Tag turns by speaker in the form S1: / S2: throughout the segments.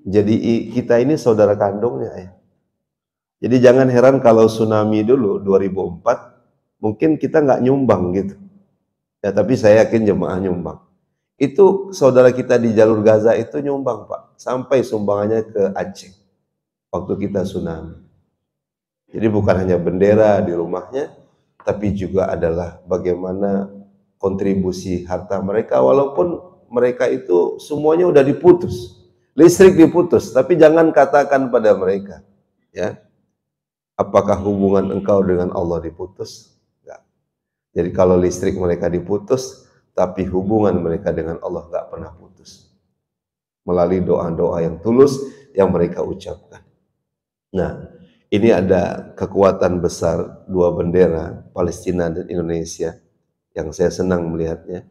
S1: Jadi kita ini saudara kandungnya ya. Jadi jangan heran kalau tsunami dulu 2004 mungkin kita nggak nyumbang gitu. Ya tapi saya yakin jemaah nyumbang. Itu saudara kita di jalur Gaza itu nyumbang Pak, sampai sumbangannya ke Aceh waktu kita tsunami. Jadi bukan hanya bendera di rumahnya, tapi juga adalah bagaimana kontribusi harta mereka, walaupun mereka itu semuanya udah diputus. Listrik diputus, tapi jangan katakan pada mereka, ya, apakah hubungan engkau dengan Allah diputus? Enggak. Jadi kalau listrik mereka diputus, tapi hubungan mereka dengan Allah enggak pernah putus. Melalui doa-doa yang tulus yang mereka ucapkan. Nah, ini ada kekuatan besar dua bendera, Palestina dan Indonesia, yang saya senang melihatnya.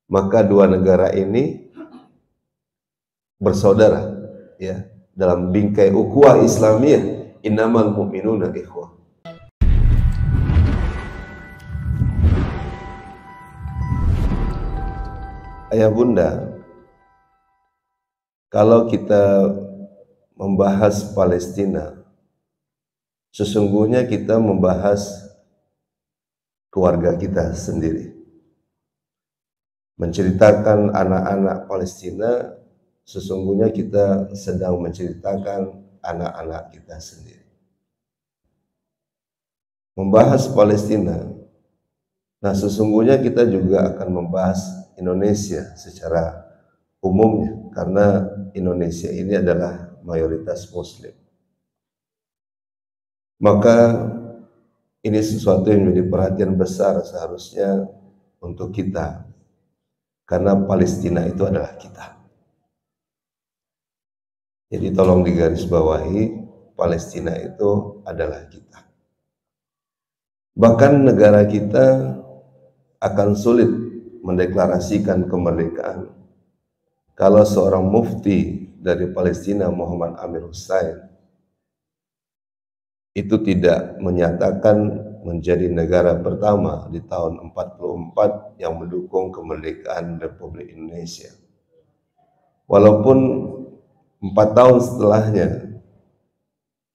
S1: Maka dua negara ini bersaudara, ya, dalam bingkai ukhuwah Islamiyah, innamal mu'minuna ikhwah. Ayah bunda, kalau kita membahas Palestina, sesungguhnya kita membahas keluarga kita sendiri. Menceritakan anak-anak Palestina, sesungguhnya kita sedang menceritakan anak-anak kita sendiri. Membahas Palestina, nah sesungguhnya kita juga akan membahas Indonesia secara umumnya, karena Indonesia ini adalah mayoritas Muslim. Maka ini sesuatu yang menjadi perhatian besar seharusnya untuk kita, karena Palestina itu adalah kita. Jadi tolong digarisbawahi, Palestina itu adalah kita. Bahkan negara kita akan sulit mendeklarasikan kemerdekaan kalau seorang mufti dari Palestina, Muhammad Amir Hussein, itu tidak menyatakan menjadi negara pertama di tahun 44 yang mendukung kemerdekaan Republik Indonesia. Walaupun 4 tahun setelahnya,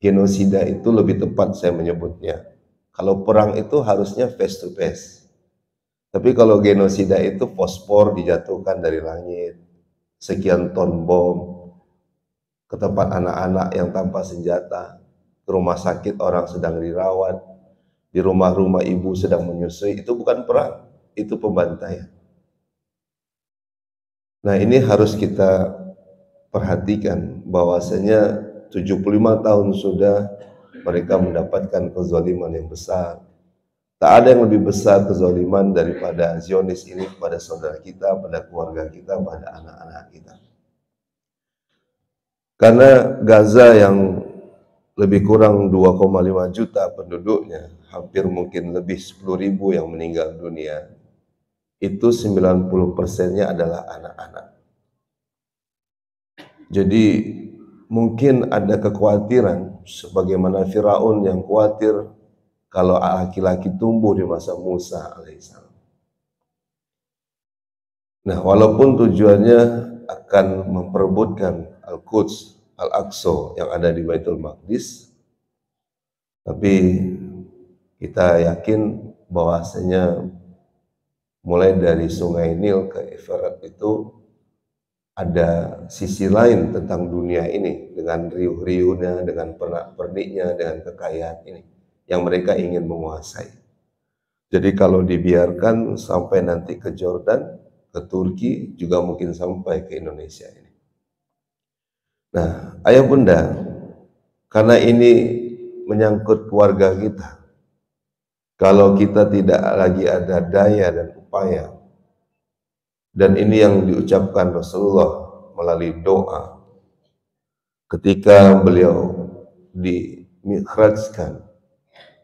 S1: genosida itu lebih tepat saya menyebutnya. Kalau perang itu harusnya face to face. Tapi kalau genosida itu fosfor dijatuhkan dari langit, sekian ton bom ke tempat anak-anak yang tanpa senjata, ke rumah sakit orang sedang dirawat, di rumah-rumah ibu sedang menyusui, itu bukan perang, itu pembantaian. Nah ini harus kita perhatikan bahwasanya 75 tahun sudah mereka mendapatkan kezaliman yang besar. Tak ada yang lebih besar kezaliman daripada Zionis ini pada saudara kita, pada keluarga kita, pada anak-anak kita. Karena Gaza yang lebih kurang 2,5 juta penduduknya, hampir mungkin lebih 10.000 yang meninggal dunia, itu 90%-nya adalah anak-anak. Jadi mungkin ada kekhawatiran sebagaimana Firaun yang khawatir kalau laki-laki tumbuh di masa Musa alaihissalam. Nah, walaupun tujuannya akan memperebutkan Al-Quds, Al-Aqsa yang ada di Baitul Maqdis, tapi kita yakin bahwasanya mulai dari Sungai Nil ke Efrat itu ada sisi lain tentang dunia ini, dengan riuh-riuhnya, dengan pernak-perniknya, dengan kekayaan ini yang mereka ingin menguasai. Jadi kalau dibiarkan sampai nanti ke Jordan, ke Turki, juga mungkin sampai ke Indonesia ini. Nah, ayah bunda, karena ini menyangkut keluarga kita, kalau kita tidak lagi ada daya dan upaya, dan ini yang diucapkan Rasulullah melalui doa ketika beliau dimi'rajkan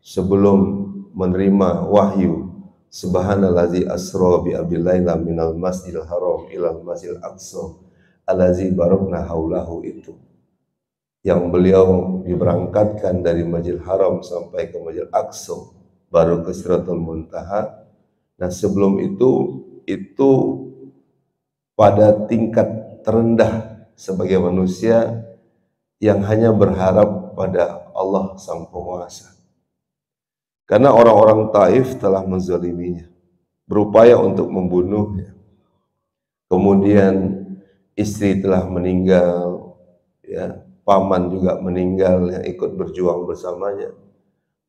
S1: sebelum menerima wahyu, subhanallazi asra bi abdillaila minal masjidil haram ilal masjidil aqsa allazi barakna haulahu, itu yang beliau diberangkatkan dari Masjidil Haram sampai ke Masjidil Aqsa, baru ke Sidratul Muntaha. Nah sebelum itu pada tingkat terendah sebagai manusia yang hanya berharap pada Allah Sang Penguasa. Karena orang-orang Taif telah menzaliminya, berupaya untuk membunuhnya. Kemudian istri telah meninggal, ya, paman juga meninggal yang ikut berjuang bersamanya.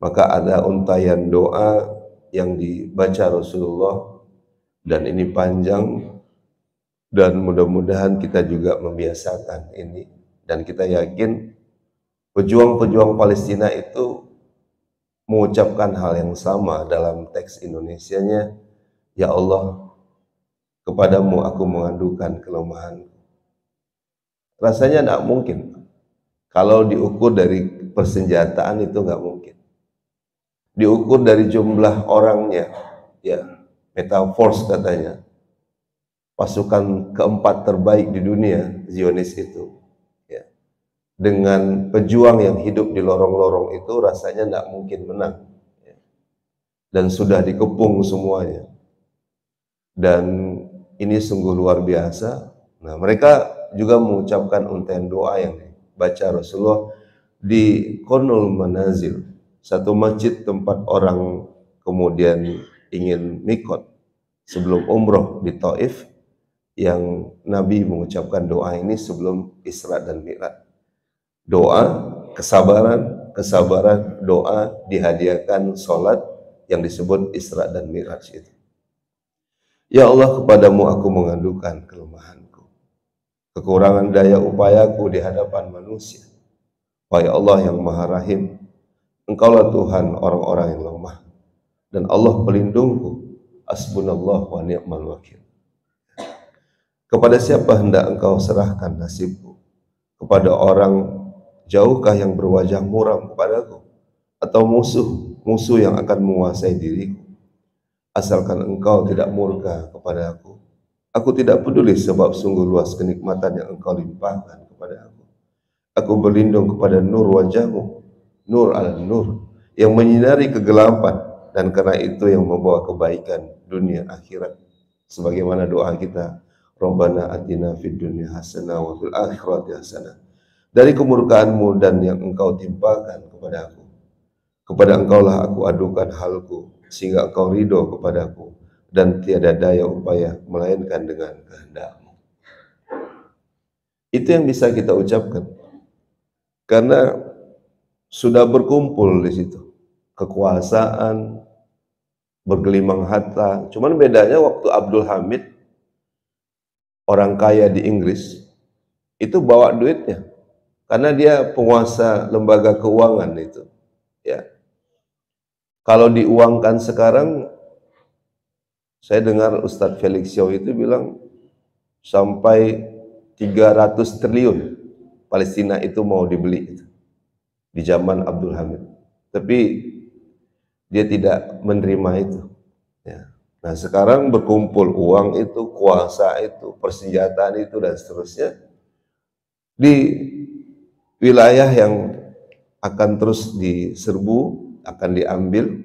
S1: Maka ada untayan doa yang dibaca Rasulullah, dan ini panjang, dan mudah-mudahan kita juga membiasakan ini. Dan kita yakin pejuang-pejuang Palestina itu mengucapkan hal yang sama dalam teks Indonesianya, ya Allah, kepadamu aku mengadukan kelemahan. Rasanya tidak mungkin. Kalau diukur dari persenjataan itu nggak mungkin. Diukur dari jumlah orangnya, ya, Metaforce katanya, pasukan keempat terbaik di dunia, Zionis itu, ya, dengan pejuang yang hidup di lorong-lorong itu rasanya tidak mungkin menang, ya. Dan sudah dikepung semuanya, dan ini sungguh luar biasa. Nah, mereka juga mengucapkan untaian doa yang dibaca Rasulullah di Qurnul Manazil, satu masjid tempat orang kemudian ingin mikot sebelum umroh di Taif, yang Nabi mengucapkan doa ini sebelum Isra dan Mi'raj. Doa kesabaran, doa dihadiahkan sholat yang disebut Isra dan Mi'raj itu. Ya Allah, kepadamu aku mengadukan kelemahanku, kekurangan daya upayaku di hadapan manusia. Wahai Allah yang Maha Rahim, Engkaulah Tuhan orang-orang yang lemah, dan Allah pelindungku. Hasbunallah wa ni'mal wakil. Kepada siapa hendak Engkau serahkan nasibku? Kepada orang jauhkah yang berwajah muram kepadaku, atau musuh yang akan menguasai diriku? Asalkan Engkau tidak murka kepada aku tidak peduli, sebab sungguh luas kenikmatan yang Engkau limpahkan kepada aku. Aku berlindung kepada nur wajahmu, nur ala nur, yang menyinari kegelapan, dan karena itu yang membawa kebaikan dunia akhirat. Sebagaimana doa kita, Rabbana atina fid dunya hasanah wa fil akhirati hasanah. Dari kemurkaanmu dan yang Engkau timpakan kepada aku, kepada Engkaulah aku adukan halku, sehingga Engkau ridho kepadaku, dan tiada daya upaya melainkan dengan kehendak-Mu. Itu yang bisa kita ucapkan, karena sudah berkumpul di situ kekuasaan, bergelimang harta. Cuman bedanya waktu Abdul Hamid, orang kaya di Inggris, itu bawa duitnya, karena dia penguasa lembaga keuangan itu, ya. Kalau diuangkan sekarang, saya dengar Ustadz Felix Xiao itu bilang sampai 300 triliun Palestina itu mau dibeli itu, di zaman Abdul Hamid. Tapi dia tidak menerima itu, ya. Nah, sekarang berkumpul uang itu, kuasa itu, persenjataan itu, dan seterusnya di wilayah yang akan terus diserbu, akan diambil,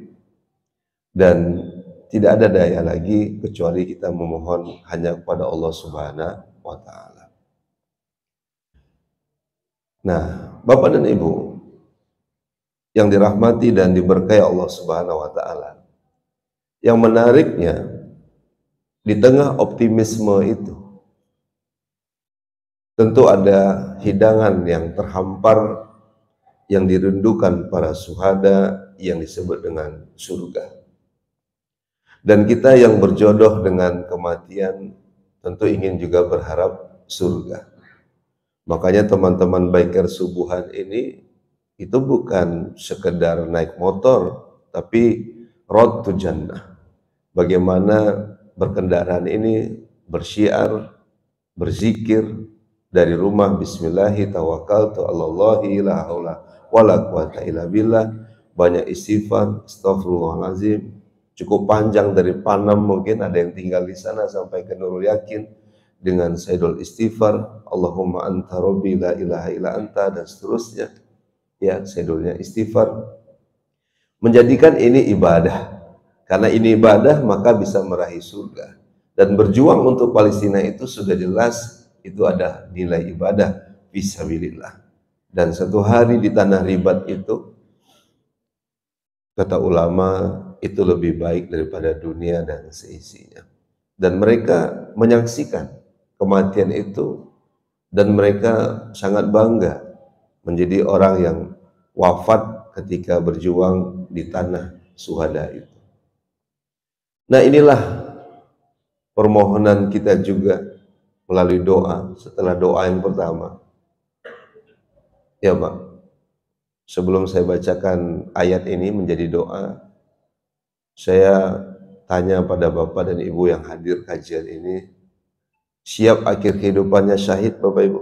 S1: dan tidak ada daya lagi kecuali kita memohon hanya kepada Allah Subhanahu wa Ta'ala. Nah, Bapak dan Ibu yang dirahmati dan diberkahi Allah Subhanahu wa Ta'ala, yang menariknya di tengah optimisme itu tentu ada hidangan yang terhampar yang dirindukan para syuhada, yang disebut dengan surga. Dan kita yang berjodoh dengan kematian tentu ingin juga berharap surga. Makanya teman-teman biker subuhan ini itu bukan sekedar naik motor, tapi road to jannah. Bagaimana berkendaraan ini bersyiar, berzikir dari rumah, bismillahi tawakkaltu 'alallahi la haula wala quwata illa billah, banyak istighfar, astagfirullahalazim, cukup panjang dari Panam, mungkin ada yang tinggal di sana sampai ke Nurul Yakin dengan Sayyidul Istighfar, Allahumma anta rabbi la ilaha illa anta, dan seterusnya, ya, Sayyidulnya istighfar. Menjadikan ini ibadah, karena ini ibadah maka bisa meraih surga. Dan berjuang untuk Palestina itu sudah jelas itu ada nilai ibadah fisabilillah. Dan satu hari di tanah ribat itu, kata ulama, itu lebih baik daripada dunia dan seisinya. Dan mereka menyaksikan kematian itu, dan mereka sangat bangga menjadi orang yang wafat ketika berjuang di tanah syuhada itu. Nah, inilah permohonan kita juga melalui doa. Setelah doa yang pertama, ya Pak, sebelum saya bacakan ayat ini menjadi doa, saya tanya pada Bapak dan Ibu yang hadir kajian ini, siap akhir kehidupannya syahid Bapak Ibu?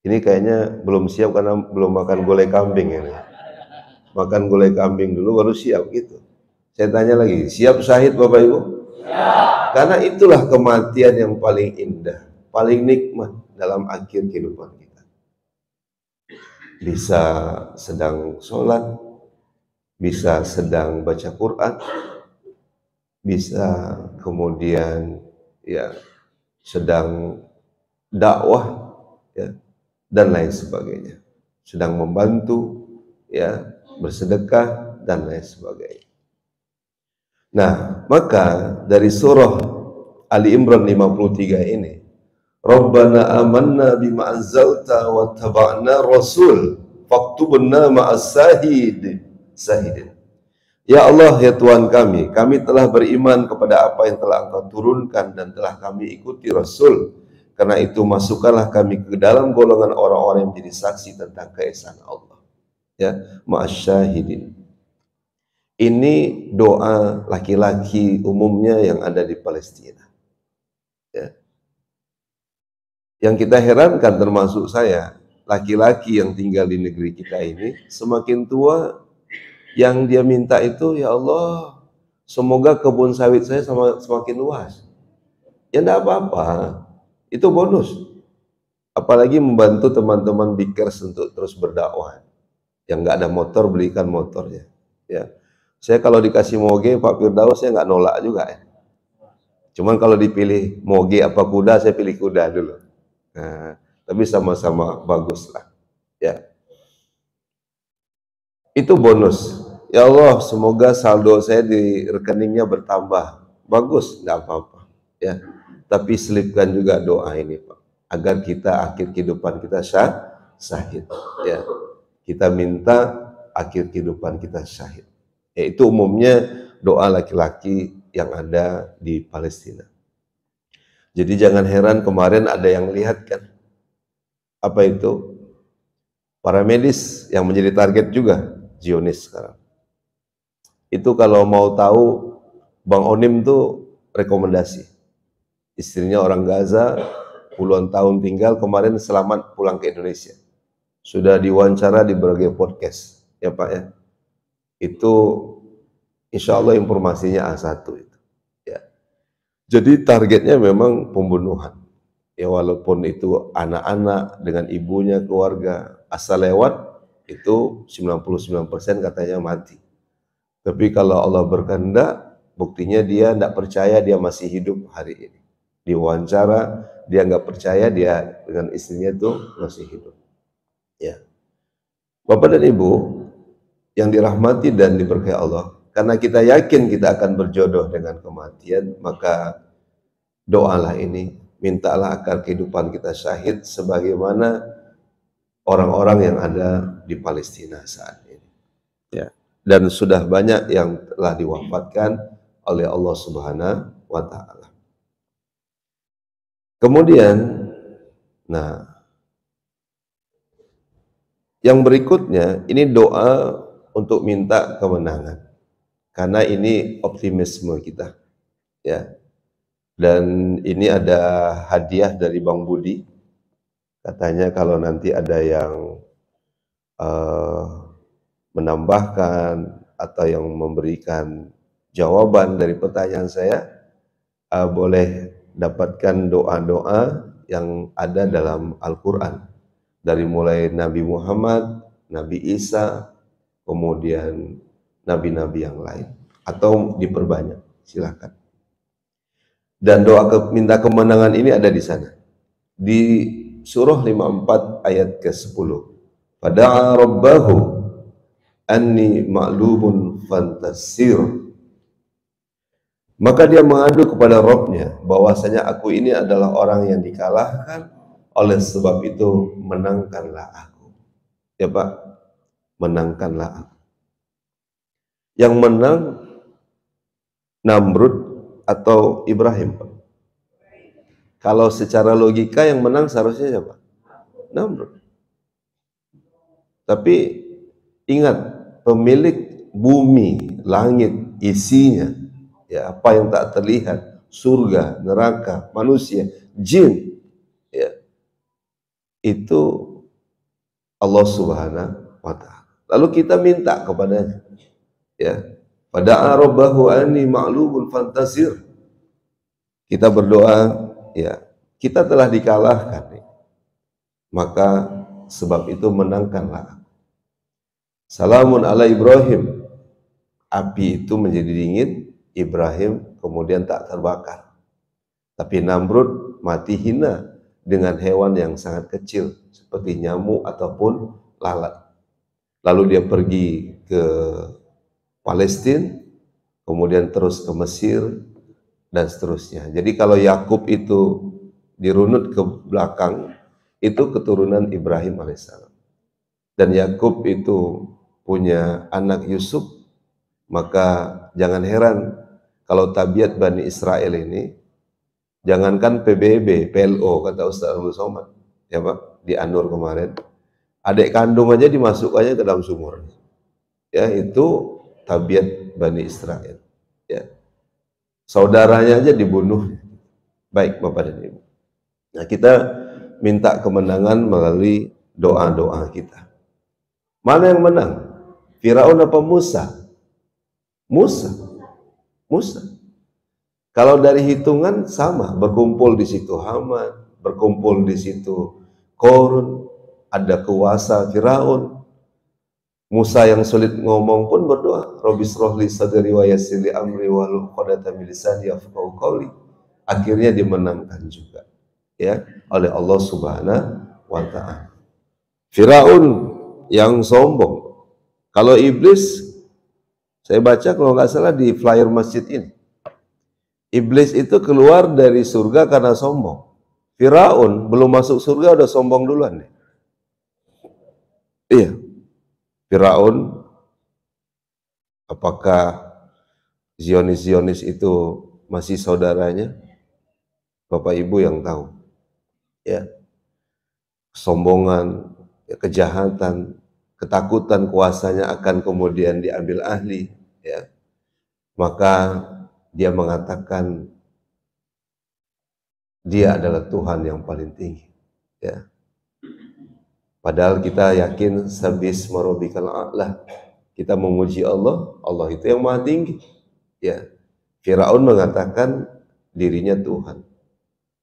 S1: Ini kayaknya belum siap karena belum makan gulai kambing ini. Makan gulai kambing dulu baru siap gitu. Saya tanya lagi, siap syahid Bapak Ibu? Siap. Karena itulah kematian yang paling indah, paling nikmat dalam akhir kehidupan kita. Bisa sedang sholat, bisa sedang baca Quran, bisa kemudian ya sedang dakwah, ya, dan lain sebagainya, sedang membantu, ya, bersedekah dan lain sebagainya. Nah, maka dari surah Ali Imran 53 ini, Rabbana amanna bima anzalta wa taba'na rasul faktubna ma'as sahidin. Ya Allah, ya Tuhan kami telah beriman kepada apa yang telah Engkau turunkan dan telah kami ikuti Rasul. Karena itu masukkanlah kami ke dalam golongan orang-orang yang menjadi saksi tentang keesaan Allah. Ya, ma'asyahidin. Ini doa laki-laki umumnya yang ada di Palestina. Ya. Yang kita herankan termasuk saya, laki-laki yang tinggal di negeri kita ini semakin tua, yang dia minta itu, ya Allah, semoga kebun sawit saya semakin luas. Ya enggak apa-apa, itu bonus. Apalagi membantu teman-teman bikers untuk terus berdakwah. Yang enggak ada motor, belikan motornya. Ya, saya kalau dikasih moge Pak Firdaus, saya enggak nolak juga ya. Cuman kalau dipilih moge apa kuda, saya pilih kuda dulu. Nah, tapi sama-sama bagus lah. Ya, itu bonus. Ya Allah, semoga saldo saya di rekeningnya bertambah. Bagus, enggak apa-apa. Ya, tapi selipkan juga doa ini Pak, agar kita akhir kehidupan kita syahid. Ya, kita minta akhir kehidupan kita syahid. Itu umumnya doa laki-laki yang ada di Palestina. Jadi jangan heran kemarin ada yang lihat kan, apa itu, para medis yang menjadi target juga Zionis sekarang. Itu kalau mau tahu, Bang Onim tuh rekomendasi. Istrinya orang Gaza, puluhan tahun tinggal, kemarin selamat pulang ke Indonesia. Sudah diwawancara di berbagai podcast, ya Pak ya. Itu insya Allah informasinya A1 itu. Ya. Jadi targetnya memang pembunuhan. Ya walaupun itu anak-anak dengan ibunya, keluarga, asal lewat itu 99% katanya mati. Tapi kalau Allah berkehendak, buktinya dia tidak percaya dia masih hidup hari ini. Diwawancara, dia nggak percaya dia dengan istrinya itu masih hidup. Ya, Bapak dan Ibu yang dirahmati dan diberkahi Allah, karena kita yakin kita akan berjodoh dengan kematian, maka doalah ini, mintalah agar kehidupan kita syahid sebagaimana orang-orang yang ada di Palestina saat ini. Ya. Dan sudah banyak yang telah diwafatkan oleh Allah Subhanahu wa Ta'ala. Kemudian, nah, yang berikutnya ini doa untuk minta kemenangan, karena ini optimisme kita, ya. Dan ini ada hadiah dari Bang Budi, katanya kalau nanti ada yang menambahkan atau yang memberikan jawaban dari pertanyaan saya, boleh dapatkan doa-doa yang ada dalam Al-Quran, dari mulai Nabi Muhammad, Nabi Isa, kemudian nabi-nabi yang lain, atau diperbanyak, silakan. Dan doa minta kemenangan ini ada di sana. Di surah 54 ayat ke-10. Fada'a rabbahu anni ma'lubun fantasir. Maka dia mengadu kepada Rabb-nya bahwasanya aku ini adalah orang yang dikalahkan, oleh sebab itu menangkanlah aku. Ya Pak, menangkanlah aku. Yang menang Namrud atau Ibrahim, Pak? Kalau secara logika yang menang seharusnya siapa? Namrud. Tapi ingat, pemilik bumi, langit, isinya, ya apa yang tak terlihat, surga, neraka, manusia, jin, ya itu Allah Subhanahu wa Ta'ala. Lalu kita minta kepadanya, ya, fada'a rabbahu anni ma'lubun fantasir. Kita berdoa, ya, kita telah dikalahkan, maka sebab itu menangkanlah. Salamun ala Ibrahim, api itu menjadi dingin, Ibrahim kemudian tak terbakar. Tapi Namrud mati hina dengan hewan yang sangat kecil seperti nyamuk ataupun lalat. Lalu dia pergi ke Palestina, kemudian terus ke Mesir dan seterusnya. Jadi kalau Yakub itu dirunut ke belakang, itu keturunan Ibrahim alaihissalam. Dan Yakub itu punya anak Yusuf, maka jangan heran kalau tabiat Bani Israel ini, jangankan PBB, PLO, kata Ustaz Abdul Somad, ya Pak, di Anur kemarin, adik kandung aja dimasukkannya ke dalam sumur. Ya, itu tabiat Bani Israel. Ya, saudaranya aja dibunuh. Baik Bapak dan Ibu. Nah, kita minta kemenangan melalui doa-doa kita. Mana yang menang? Firaun apa Musa? Musa. Kalau dari hitungan sama, berkumpul di situ Haman, berkumpul di situ Korun, ada kuasa Firaun. Musa yang sulit ngomong pun berdoa, Rabbi shrah li sadri wa yassir li amri wahlul 'uqdatam min lisani yafqahu qawli. Akhirnya dimenangkan juga, ya, oleh Allah Subhanahu wa Ta'ala. Firaun yang sombong. Kalau iblis, saya baca kalau nggak salah di flyer masjid ini, iblis itu keluar dari surga karena sombong. Firaun belum masuk surga udah sombong duluan nih. Iya. Firaun, apakah Zionis itu masih saudaranya? Bapak Ibu yang tahu. Ya. Kesombongan, ya, kejahatan, ketakutan kuasanya akan kemudian diambil ahli, ya. Maka dia mengatakan dia adalah Tuhan yang paling tinggi, ya. Padahal kita yakin sabis marobikal a'la, kita memuji Allah, Allah itu yang maha tinggi, ya. Firaun mengatakan dirinya Tuhan.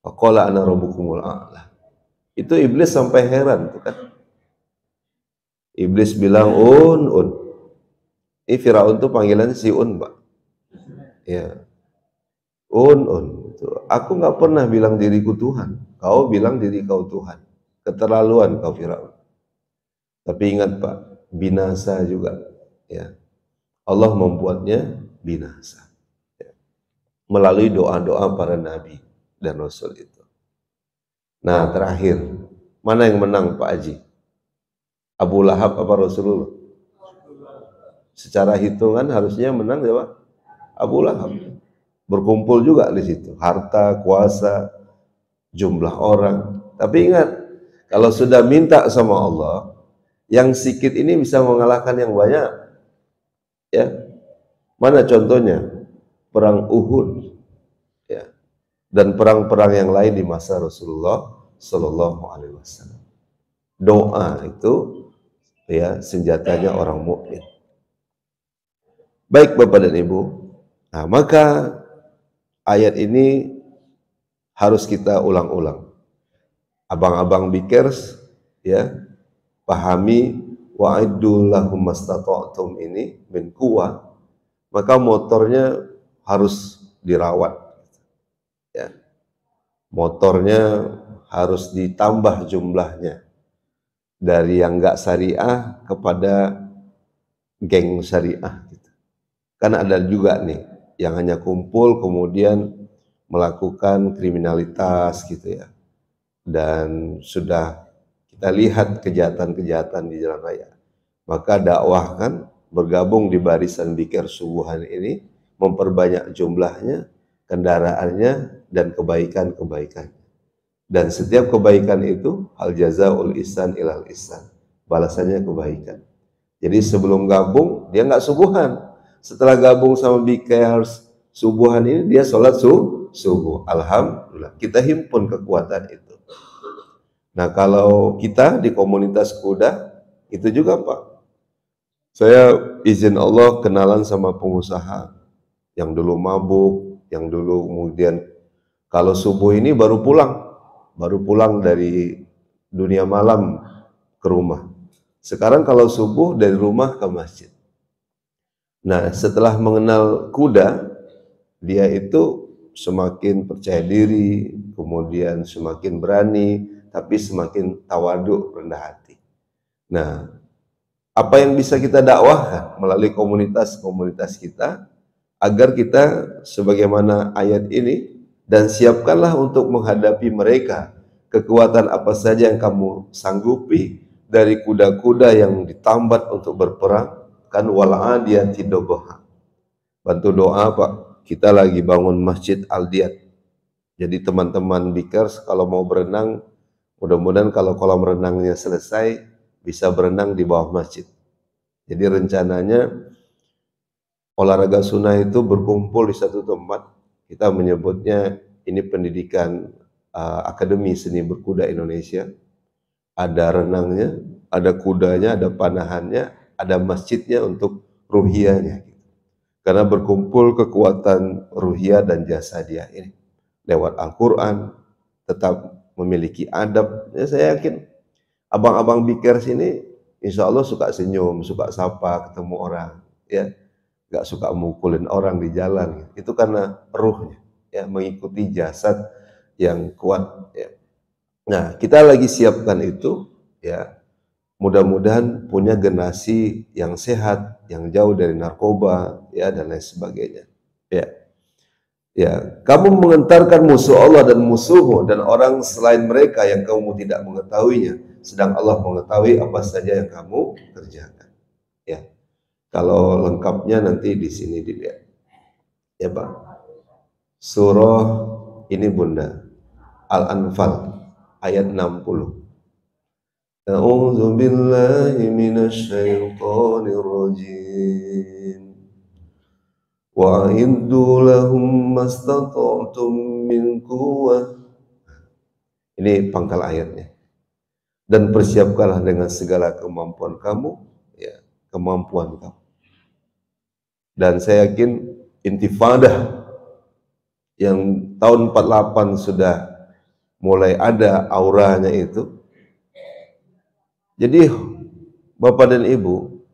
S1: Faqala ana rabbukumul a'la. Itu iblis sampai heran tuh kan. Iblis bilang un. Ini Firaun tuh panggilannya si Un, Pak. Ya. Un. Aku nggak pernah bilang diriku Tuhan. Kau bilang diri kau Tuhan. Keterlaluan kau Firaun. Tapi ingat Pak, binasa juga, ya. Allah membuatnya binasa, ya, melalui doa-doa para nabi dan rasul itu. Nah, terakhir, mana yang menang Pak Haji? Abu Lahab apa Rasulullah? Secara hitungan harusnya menang ya Pak? Abu Lahab. Berkumpul juga di situ, harta, kuasa, jumlah orang. Tapi ingat, kalau sudah minta sama Allah, yang sedikit ini bisa mengalahkan yang banyak. Ya. Mana contohnya? Perang Uhud. Ya. Dan perang-perang yang lain di masa Rasulullah Sallallahu Alaihi Wasallam. Doa itu, ya, senjatanya orang mukmin. Baik Bapak dan Ibu. Nah, maka ayat ini harus kita ulang-ulang. Abang-abang bikers, ya, pahami wa'iddu lahum mastata'tum ini min quwwah, maka motornya harus dirawat, ya. motornya harus ditambah jumlahnya dari yang nggak syariah kepada geng syariah gitu. Kan ada juga nih yang hanya kumpul kemudian melakukan kriminalitas gitu ya, dan sudah kita lihat kejahatan-kejahatan di jalan raya. Maka dakwahkan bergabung di barisan Bikir Subuhan ini, memperbanyak jumlahnya, kendaraannya, dan kebaikan-kebaikan. Dan setiap kebaikan itu hal jazaul ihsan ilal ihsan, balasannya kebaikan. Jadi sebelum gabung dia nggak subuhan. Setelah gabung sama Bikir Subuhan ini dia sholat subuh. Alhamdulillah kita himpun kekuatan itu. Nah kalau kita di komunitas kuda itu juga Pak. Saya izin Allah kenalan sama pengusaha yang dulu mabuk, yang dulu kemudian kalau subuh ini baru pulang dari dunia malam ke rumah. Sekarang kalau subuh dari rumah ke masjid. Nah setelah mengenal kuda, dia itu semakin percaya diri, kemudian semakin berani, tapi semakin tawaduk, rendah hati. Nah, apa yang bisa kita dakwahkan melalui komunitas-komunitas kita, agar kita sebagaimana ayat ini, dan siapkanlah untuk menghadapi mereka, kekuatan apa saja yang kamu sanggupi, dari kuda-kuda yang ditambat untuk berperang, kan wal'adiyati dobha. Bantu doa Pak, kita lagi bangun Masjid Al-Diyat. Jadi teman-teman Bikers kalau mau berenang, mudah-mudahan kalau kolam renangnya selesai, bisa berenang di bawah masjid. Jadi rencananya olahraga sunnah itu berkumpul di satu tempat. Kita menyebutnya ini pendidikan Akademi Seni Berkuda Indonesia. Ada renangnya, ada kudanya, ada panahannya, ada masjidnya untuk ruhiyahnya. Karena berkumpul kekuatan ruhiyah dan jasadiah ini. Lewat Al-Quran, tetap memiliki adab. Ya, saya yakin abang-abang Bikers ini insya Allah suka senyum, suka sapa, ketemu orang. Ya, gak suka mukulin orang di jalan. Itu karena ruhnya, ya, mengikuti jasad yang kuat. Ya. Nah, kita lagi siapkan itu, ya. Mudah-mudahan punya generasi yang sehat, yang jauh dari narkoba, ya, dan lain sebagainya. Ya, ya. Kamu mengentarkan musuh Allah dan musuhmu dan orang selain mereka yang kamu tidak mengetahuinya, sedang Allah mengetahui apa saja yang kamu kerjakan. Ya, kalau lengkapnya nanti di sini dilihat. Ya, Pak. Surah ini Bunda, Al-Anfal ayat 60. A'udzu billahi minasyaitonir rajim. Wa'iddu lahum mastata'tum min quwwah. Ini pangkal ayatnya. Dan persiapkanlah dengan segala kemampuan kamu, ya, kemampuan kamu. Dan saya yakin intifadah yang tahun 48 sudah mulai ada auranya itu. Jadi Bapak dan Ibu,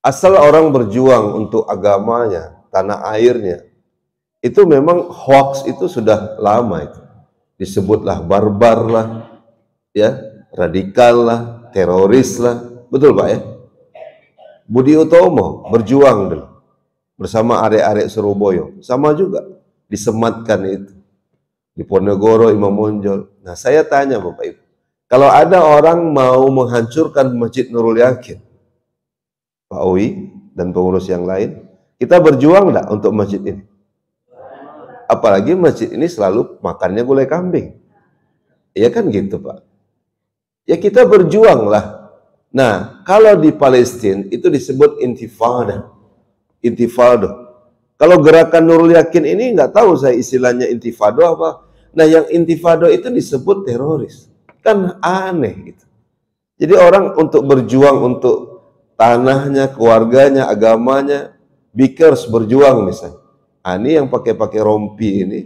S1: asal orang berjuang untuk agamanya, tanah airnya, itu memang hoax itu sudah lama itu. Disebutlah barbar lah, ya, radikal lah, teroris lah, betul Pak ya? Budi Utomo berjuang dulu bersama arek-arek Surabaya, sama juga disematkan itu di Ponegoro, Imam Monjol. Nah saya tanya Bapak Ibu, kalau ada orang mau menghancurkan Masjid Nurul Yakin, Pak Owi dan pengurus yang lain, kita berjuang enggak untuk masjid ini? Apalagi masjid ini selalu makannya gulai kambing. Ya kan gitu Pak. Ya kita berjuang lah. Nah, kalau di Palestina itu disebut intifada. Intifada. Kalau gerakan Nurul Yakin ini nggak tahu saya istilahnya intifada apa. Nah, yang intifada itu disebut teroris. Kan aneh gitu. Jadi orang untuk berjuang untuk tanahnya, keluarganya, agamanya, Bikers berjuang misalnya. Ini yang pakai rompi ini,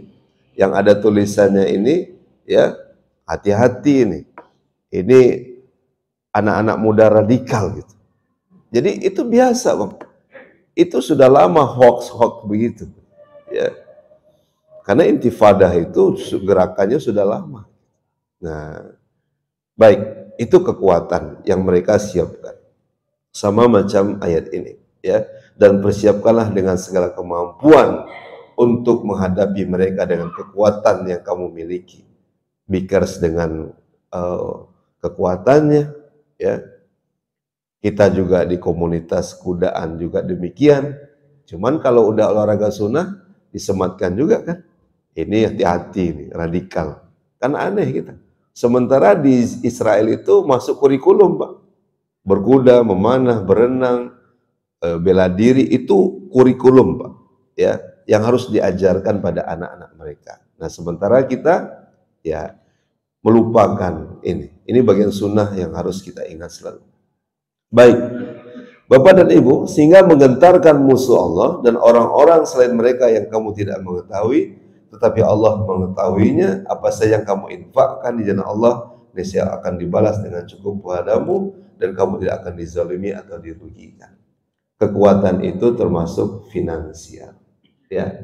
S1: yang ada tulisannya ini, ya, hati-hati ini. Ini anak-anak muda radikal gitu. Jadi itu biasa Bang. Itu sudah lama hoax begitu. Ya. Karena intifadah itu gerakannya sudah lama. Nah, baik, itu kekuatan yang mereka siapkan. Sama macam ayat ini, ya. Dan persiapkanlah dengan segala kemampuan untuk menghadapi mereka dengan kekuatan yang kamu miliki. Bikers dengan kekuatannya, ya. Kita juga di komunitas kudaan juga demikian. Cuman kalau udah olahraga sunnah disematkan juga kan. Ini hati-hati nih, radikal. Kan aneh kita. Sementara di Israel itu masuk kurikulum, Pak. Berkuda, memanah, berenang, bela diri itu kurikulum, Pak. Ya, yang harus diajarkan pada anak-anak mereka. Nah, sementara kita ya melupakan ini. Ini bagian sunnah yang harus kita ingat selalu. Baik, Bapak dan Ibu, sehingga menggentarkan musuh Allah dan orang-orang selain mereka yang kamu tidak mengetahui, tetapi Allah mengetahuinya. Apa saja yang kamu infakkan di jalan Allah, niscaya akan dibalas dengan cukup padamu dan kamu tidak akan dizalimi atau dirugikan. Kekuatan itu termasuk finansial. Ya,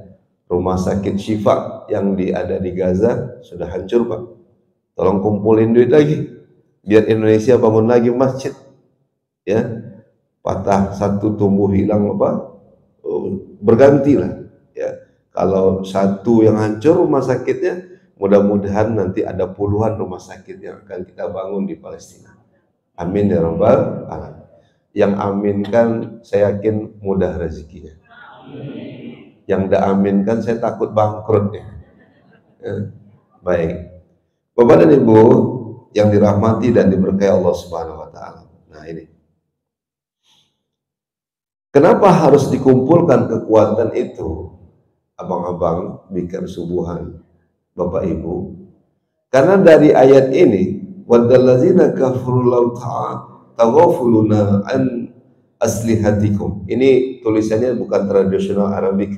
S1: rumah sakit Syifa yang ada di Gaza sudah hancur, Pak. Tolong kumpulin duit lagi, biar Indonesia bangun lagi masjid. Ya, patah satu tumbuh hilang apa? Bergantilah. Ya, kalau satu yang hancur rumah sakitnya, mudah-mudahan nanti ada puluhan rumah sakit yang akan kita bangun di Palestina. Amin ya rabbal alamin. Yang aminkan saya yakin mudah rezekinya. Yang tidak aminkan saya takut bangkrut ya. Baik, Bapak dan Ibu yang dirahmati dan diberkahi Allah Subhanahu wa taala. Nah, ini. Kenapa harus dikumpulkan kekuatan itu? Abang-abang, bikin subuhan, Bapak Ibu. Karena dari ayat ini, wadallazina kafaru law taghafuluna an aslihatikum. Ini tulisannya bukan tradisional Arabik.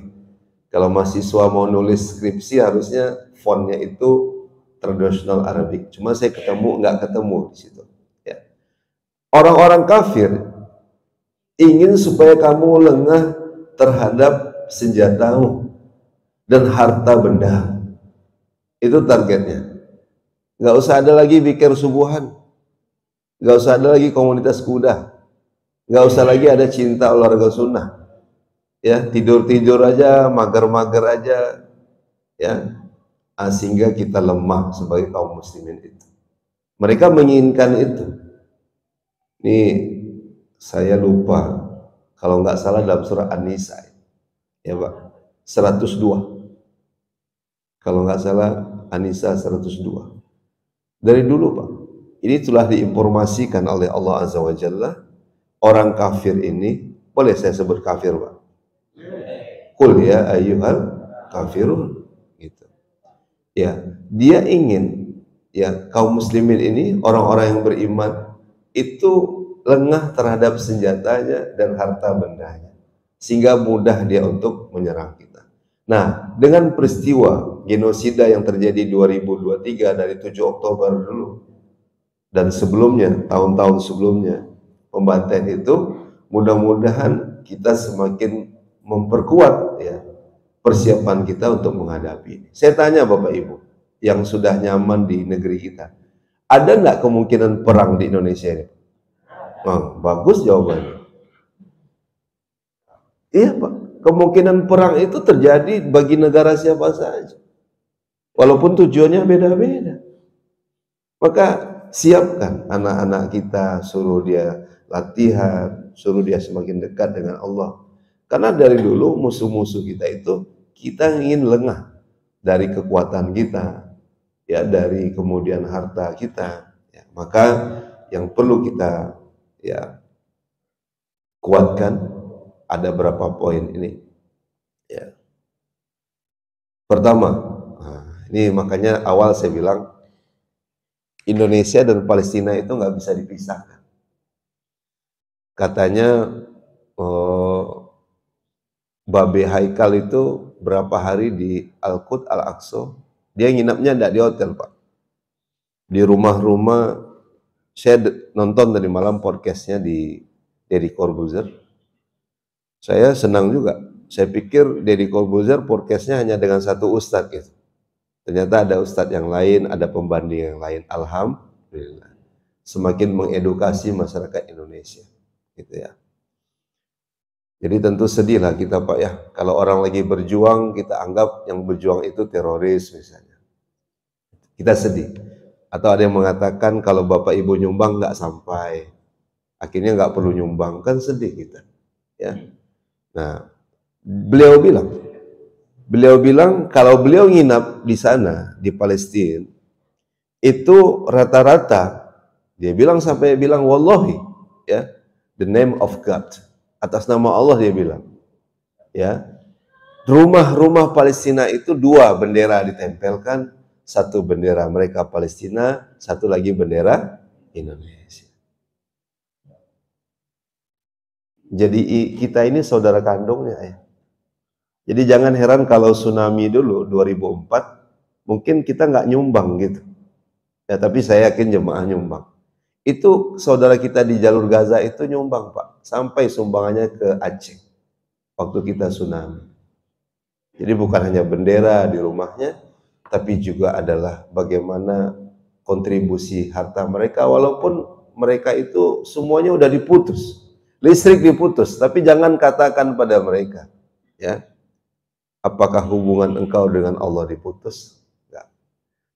S1: Kalau mahasiswa mau nulis skripsi harusnya fontnya itu tradisional Arabik. Cuma saya nggak ketemu di situ. Ya. Orang-orang kafir ingin supaya kamu lengah terhadap senjatamu dan harta benda. Itu targetnya. Nggak usah ada lagi pikir subuhan. Nggak usah ada lagi komunitas kuda. Nggak usah lagi ada cinta olahraga sunnah. Ya, tidur-tidur aja, mager-mager aja. Ya, sehingga kita lemah sebagai kaum muslimin itu. Mereka menginginkan itu. Ini saya lupa kalau nggak salah dalam surah An-Nisa ya Pak, 102 kalau nggak salah, An-Nisa 102. Dari dulu Pak, ini telah diinformasikan oleh Allah Azza wa Jalla. Orang kafir ini, boleh saya sebut kafir Pak? Qul ya ayyuhal kafirun gitu. Ya, dia ingin ya kaum muslimin ini, orang-orang yang beriman itu lengah terhadap senjatanya dan harta bendanya, sehingga mudah dia untuk menyerang kita. Nah, dengan peristiwa genosida yang terjadi 2023 dari 7 Oktober dulu dan sebelumnya, tahun-tahun sebelumnya, pembantaian itu, mudah-mudahan kita semakin memperkuat ya persiapan kita untuk menghadapi ini. Saya tanya Bapak Ibu yang sudah nyaman di negeri kita, ada nggak kemungkinan perang di Indonesia ini? Oh, bagus jawabannya. Iya Pak, kemungkinan perang itu terjadi bagi negara siapa saja. Walaupun tujuannya beda-beda. Maka siapkan anak-anak kita, suruh dia latihan, suruh dia semakin dekat dengan Allah. Karena dari dulu musuh-musuh kita itu, kita ingin lengah dari kekuatan kita, ya dari kemudian harta kita. Ya, maka yang perlu kita ya kuatkan ada berapa poin ini ya. Pertama, ini makanya awal saya bilang Indonesia dan Palestina itu nggak bisa dipisahkan. Katanya Babe Haikal itu berapa hari di Al-Quds Al-Aqsa, dia nginapnya enggak di hotel Pak, di rumah-rumah. Saya nonton tadi malam podcastnya di Deddy Corbuzier. Saya senang juga Saya pikir Deddy Corbuzier podcastnya hanya dengan satu ustadz gitu. Ternyata ada ustadz yang lain, ada pembanding yang lain. Alhamdulillah. Semakin mengedukasi masyarakat Indonesia. Gitu ya. Jadi tentu sedih lah kita Pak ya. Kalau orang lagi berjuang, kita anggap yang berjuang itu teroris misalnya. Kita sedih. Atau ada yang mengatakan kalau Bapak Ibu nyumbang nggak sampai. Akhirnya nggak perlu nyumbang. Kan sedih kita. Ya. Nah, beliau bilang kalau beliau nginap di sana, di Palestina, itu rata-rata, dia bilang sampai bilang, wallahi, ya, the name of God, atas nama Allah dia bilang, ya, rumah-rumah Palestina itu dua bendera ditempelkan, satu bendera mereka Palestina, satu lagi bendera Indonesia. Jadi kita ini saudara kandungnya ya. Jadi jangan heran kalau tsunami dulu 2004, mungkin kita nggak nyumbang gitu. Ya tapi saya yakin jemaah nyumbang. Itu saudara kita di jalur Gaza itu nyumbang Pak, sampai sumbangannya ke Aceh waktu kita tsunami. Jadi bukan hanya bendera di rumahnya, tapi juga adalah bagaimana kontribusi harta mereka, walaupun mereka itu semuanya udah diputus, listrik diputus, tapi jangan katakan pada mereka, ya, apakah hubungan engkau dengan Allah diputus? Enggak.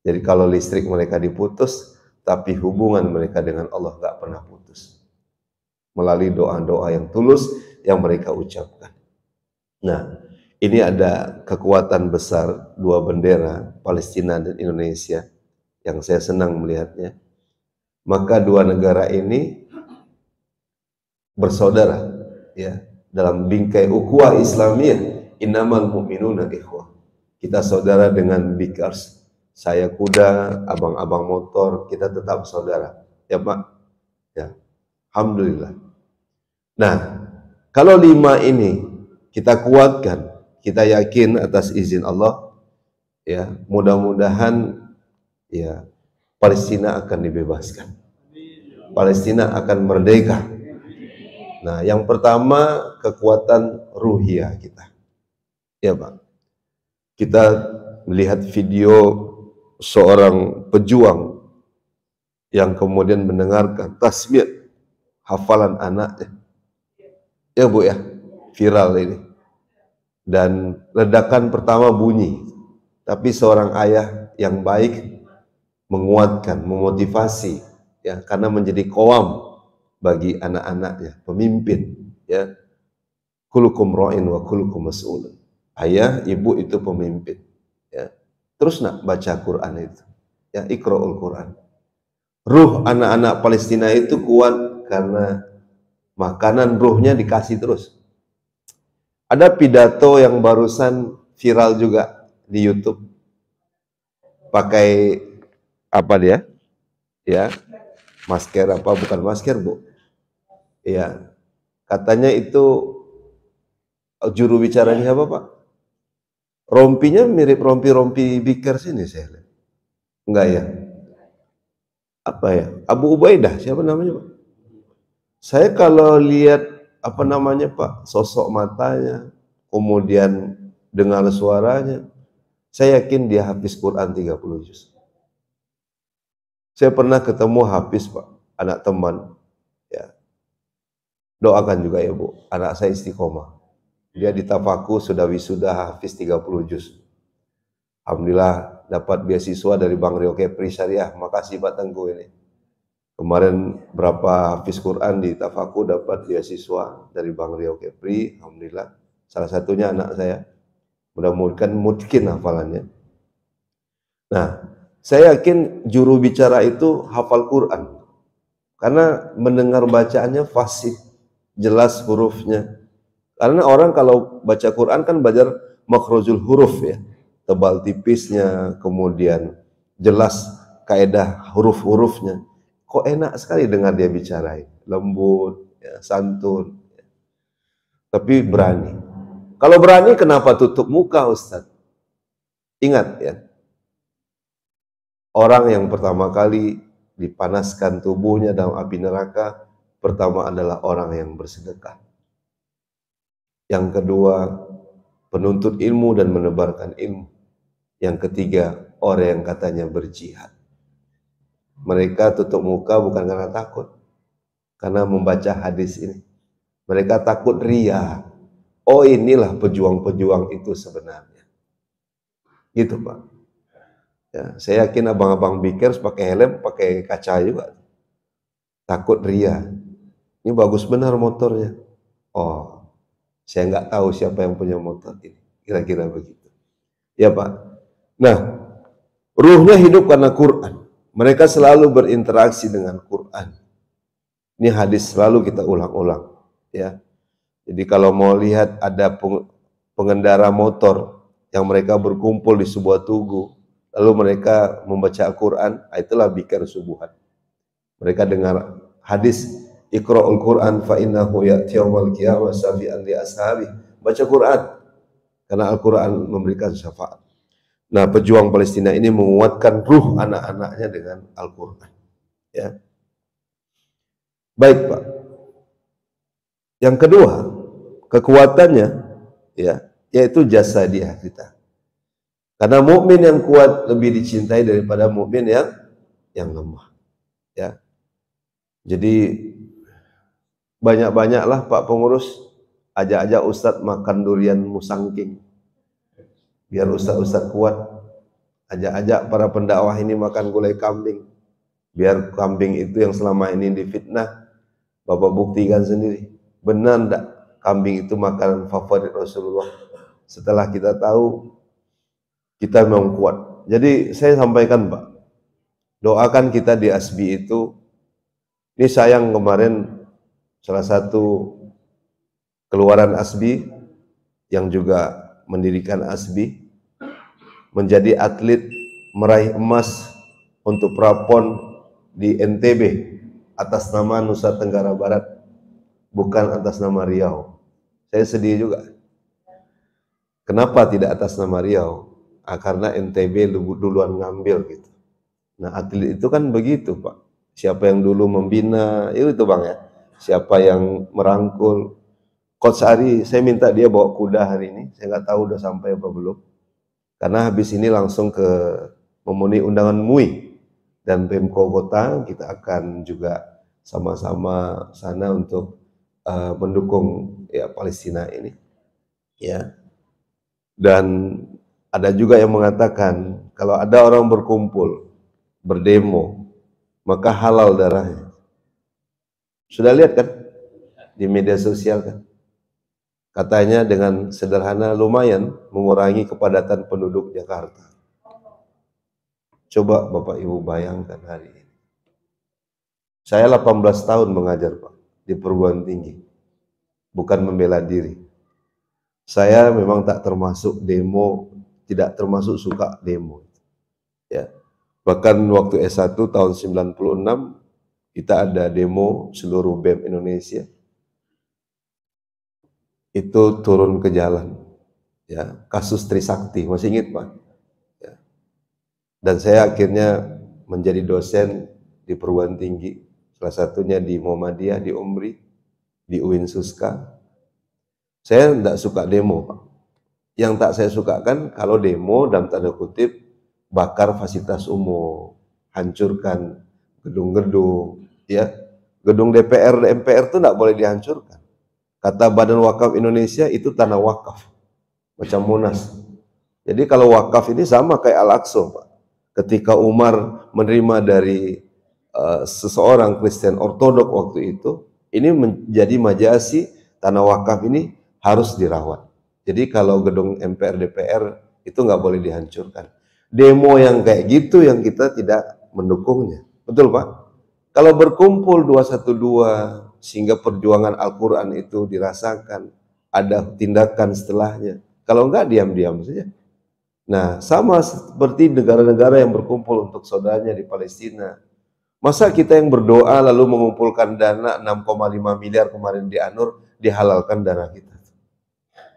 S1: Jadi kalau listrik mereka diputus, tapi hubungan mereka dengan Allah enggak pernah putus. Melalui doa-doa yang tulus yang mereka ucapkan. Nah, ini ada kekuatan besar dua bendera, Palestina dan Indonesia, yang saya senang melihatnya. Maka dua negara ini bersaudara, ya, dalam bingkai ukhuwah Islamiyah, innamal mu'minuna ikhwah. Kita saudara dengan bikars, saya kuda, abang-abang motor, kita tetap saudara. Ya Pak? Ya. Alhamdulillah. Nah, kalau lima ini kita kuatkan, kita yakin atas izin Allah, ya, mudah-mudahan ya Palestina akan dibebaskan. Palestina akan merdeka. Nah, yang pertama kekuatan ruhiyah kita. Ya, Pak. Kita melihat video seorang pejuang yang kemudian mendengarkan tasbih hafalan anaknya. Ya, Bu ya, viral ini. Dan ledakan pertama bunyi, tapi seorang ayah yang baik menguatkan, memotivasi, ya, karena menjadi qawam bagi anak-anaknya, pemimpin, ya. Kulukum ra'in wa kulukum mas'ulun. Ayah, ibu itu pemimpin, ya. Terus nak baca Quran itu, ya, Iqra'ul Quran. Ruh anak-anak Palestina itu kuat karena makanan ruhnya dikasih terus. Ada pidato yang barusan viral juga di YouTube. Pakai apa dia? Ya, masker apa, bukan masker, Bu. Ya, katanya itu juru bicaranya apa, Pak? Rompinya mirip rompi-rompi biker sini saya lihat. Enggak ya? Apa ya? Abu Ubaidah, siapa namanya, Pak? Saya kalau lihat apa namanya, Pak, sosok matanya, kemudian dengar suaranya, saya yakin dia hafiz Quran 30 juz. Saya pernah ketemu hafiz, Pak, anak teman, ya. Doakan juga ya, Bu, anak saya istiqomah. Dia di Tafaku sudah wisuda hafiz 30 juz. Alhamdulillah dapat beasiswa dari Bang Rio Kepri Syariah. Makasih Pak Tengku ini. Kemarin berapa hafiz Quran di Tafaku dapat beasiswa dari Bang Rio Kepri. Alhamdulillah. Salah satunya anak saya. Mudah-mudahan mungkin hafalannya. Nah, saya yakin juru bicara itu hafal Quran. Karena mendengar bacaannya fasih, jelas hurufnya. Karena orang kalau baca Quran kan belajar makhrajul huruf ya, tebal tipisnya, kemudian jelas kaidah huruf-hurufnya. Kok enak sekali dengar dia bicara, lembut, ya, santun. Ya. Tapi berani. Kalau berani kenapa tutup muka, Ustaz? Ingat ya, orang yang pertama kali dipanaskan tubuhnya dalam api neraka, pertama adalah orang yang bersedekah. Yang kedua, penuntut ilmu dan menebarkan ilmu. Yang ketiga, orang yang katanya berjihad. Mereka tutup muka bukan karena takut, karena membaca hadis ini. Mereka takut ria. Oh, inilah pejuang-pejuang itu sebenarnya. Gitu, Pak. Ya, saya yakin abang-abang bikers pakai helm, pakai kaca juga. Takut ria. Ini bagus benar motornya. Oh, saya nggak tahu siapa yang punya motor ini. Kira-kira begitu. Ya, Pak. Nah, ruhnya hidup karena Quran. Mereka selalu berinteraksi dengan Quran. Ini hadis selalu kita ulang-ulang. Ya. Jadi kalau mau lihat ada pengendara motor yang mereka berkumpul di sebuah tugu, lalu mereka membaca Al-Quran, itulah bikar subuhan. Mereka dengar hadis, Iqra'ul Quran fa innahu ya'ti yaumal qiyamah syafi'an li ashabi. Baca Quran karena Al-Quran memberikan syafaat. Nah, pejuang Palestina ini menguatkan ruh anak-anaknya dengan Al-Quran. Ya. Baik, Pak. Yang kedua, kekuatannya ya, yaitu jasadiah kita. Karena mukmin yang kuat lebih dicintai daripada mukmin yang lemah. Ya. Jadi banyak-banyaklah Pak Pengurus ajak-ajak Ustadz makan durian musangking. Biar Ustadz kuat. Ajak-ajak para pendakwah ini makan gulai kambing. Biar kambing itu yang selama ini difitnah, Bapak buktikan sendiri. Benar enggak kambing itu makanan favorit Rasulullah? Setelah kita tahu, kita memang kuat. Jadi saya sampaikan, Pak, doakan kita di ASBI itu. Ini sayang kemarin salah satu keluaran ASBI yang juga mendirikan ASBI menjadi atlet meraih emas untuk prapon di NTB atas nama Nusa Tenggara Barat, bukan atas nama Riau. Saya sedih juga. Kenapa tidak atas nama Riau? Karena NTB duluan ngambil gitu. Nah, atlet itu kan begitu, Pak. Siapa yang dulu membina, itu Bang ya. Siapa yang merangkul. Coach Ari, saya minta dia bawa kuda hari ini. Saya nggak tahu udah sampai apa belum. Karena habis ini langsung ke memenuhi undangan MUI dan Pemko Kota, kita akan juga sama-sama sana untuk mendukung ya Palestina ini. Ya. Dan ada juga yang mengatakan kalau ada orang berkumpul, berdemo, maka halal darahnya. Sudah lihat kan di media sosial kan? Katanya dengan sederhana lumayan mengurangi kepadatan penduduk Jakarta. Coba Bapak Ibu bayangkan hari ini. Saya 18 tahun mengajar, Pak, di perguruan tinggi. Bukan membela diri. Saya memang tak termasuk demo, tidak termasuk suka demo. Ya. Bahkan waktu S1 tahun 96 kita ada demo seluruh BEM Indonesia. Itu turun ke jalan, ya, kasus Trisakti, masih ingat Pak? Ya. Dan saya akhirnya menjadi dosen di perguruan tinggi, salah satunya di Muhammadiyah, di Umri, di UIN Suska. Saya tidak suka demo, Pak. Yang tak saya sukakan kalau demo dalam tanda kutip bakar fasilitas umum, hancurkan gedung-gedung, ya, gedung DPR, MPR itu tidak boleh dihancurkan. Kata Badan Wakaf Indonesia itu tanah wakaf, macam Monas. Jadi kalau wakaf ini sama kayak Al-Aqsa, Pak. Ketika Umar menerima dari seseorang Kristen Ortodok waktu itu, ini menjadi majasi, tanah wakaf ini harus dirawat. Jadi kalau gedung MPR, DPR itu nggak boleh dihancurkan. Demo yang kayak gitu yang kita tidak mendukungnya. Betul, Pak? Kalau berkumpul 212 sehingga perjuangan Al-Quran itu dirasakan, ada tindakan setelahnya. Kalau enggak, diam-diam saja. Nah, sama seperti negara-negara yang berkumpul untuk saudaranya di Palestina. Masa kita yang berdoa lalu mengumpulkan dana 6,5 miliar kemarin di Anur, dihalalkan dana kita.